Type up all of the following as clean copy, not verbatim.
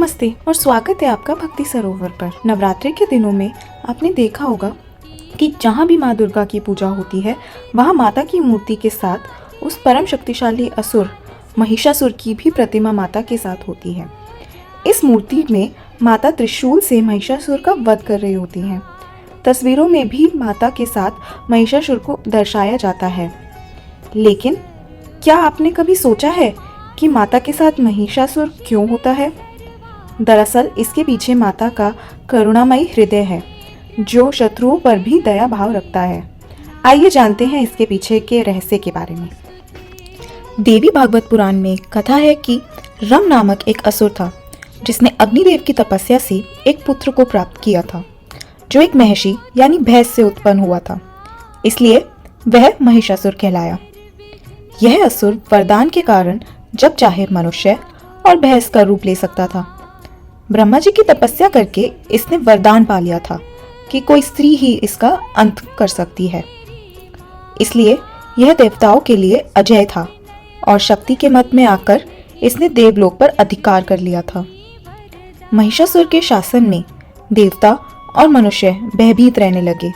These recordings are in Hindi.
नमस्ते और स्वागत है आपका भक्ति सरोवर पर। नवरात्रि के दिनों में आपने देखा होगा कि जहाँ भी माँ दुर्गा की पूजा होती है वहाँ माता की मूर्ति के साथ उस परम शक्तिशाली असुर महिषासुर की भी प्रतिमा माता के साथ होती है। इस मूर्ति में माता त्रिशूल से महिषासुर का वध कर रही होती हैं। तस्वीरों में भी माता के साथ महिषासुर को दर्शाया जाता है। लेकिन क्या आपने कभी सोचा है कि माता के साथ महिषासुर क्यों होता है? दरअसल इसके पीछे माता का करुणामयी हृदय है जो शत्रुओं पर भी दया भाव रखता है। आइए जानते हैं इसके पीछे के रहस्य के बारे में। देवी भागवत पुराण में कथा है कि रम नामक एक असुर था जिसने अग्निदेव की तपस्या से एक पुत्र को प्राप्त किया था जो एक महिषी यानी भैंस से उत्पन्न हुआ था, इसलिए वह महिषासुर कहलाया। यह असुर वरदान के कारण जब चाहे मनुष्य और भैंस का रूप ले सकता था। ब्रह्मा जी की तपस्या करके इसने वरदान पा लिया था कि कोई स्त्री ही इसका अंत कर सकती है, इसलिए यह देवताओं के लिए अजय था और शक्ति के मत में आकर इसने देवलोक पर अधिकार कर लिया था। महिषासुर के शासन में देवता और मनुष्य भयभीत रहने लगे।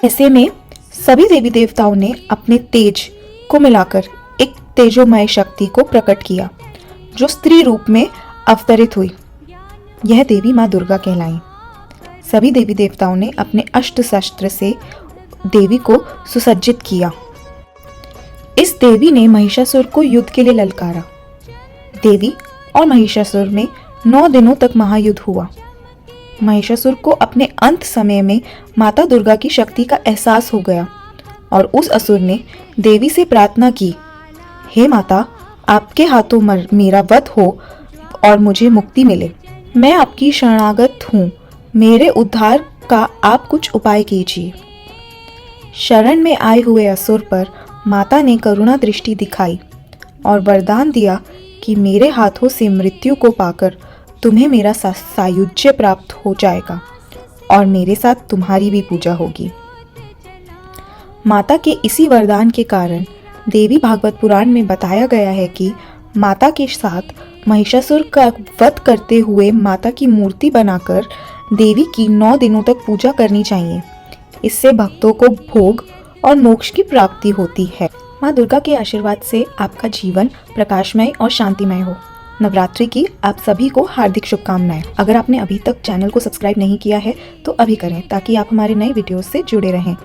ऐसे में सभी देवी देवताओं ने अपने तेज को मिलाकर एक तेजोमय शक्ति को प्रकट किया जो स्त्री रूप में अवतरित हुई। यह देवी माँ दुर्गा कहलाई। सभी देवी देवताओं ने अपने अस्त्र शस्त्र से देवी को सुसज्जित किया। इस देवी ने महिषासुर को युद्ध के लिए ललकारा। देवी और महिषासुर में 9 दिनों तक महायुद्ध हुआ। महिषासुर को अपने अंत समय में माता दुर्गा की शक्ति का एहसास हो गया और उस असुर ने देवी से प्रार्थना की, हे माता, आपके हाथों मेरा वध हो और मुझे मुक्ति मिले। मैं आपकी शरणागत हूँ, मेरे उद्धार का आप कुछ उपाय कीजिए। शरण में आए हुए असुर पर माता ने करुणा दृष्टि दिखाई और वरदान दिया कि मेरे हाथों से मृत्यु को पाकर तुम्हें मेरा सायुज्य प्राप्त हो जाएगा और मेरे साथ तुम्हारी भी पूजा होगी। माता के इसी वरदान के कारण देवी भागवत पुराण में बताया गया है कि माता के साथ महिषासुर का वध करते हुए माता की मूर्ति बनाकर देवी की 9 दिनों तक पूजा करनी चाहिए। इससे भक्तों को भोग और मोक्ष की प्राप्ति होती है। माँ दुर्गा के आशीर्वाद से आपका जीवन प्रकाशमय और शांतिमय हो। नवरात्रि की आप सभी को हार्दिक शुभकामनाएं। अगर आपने अभी तक चैनल को सब्सक्राइब नहीं किया है तो अभी करें ताकि आप हमारे नए वीडियोस से जुड़े रहें।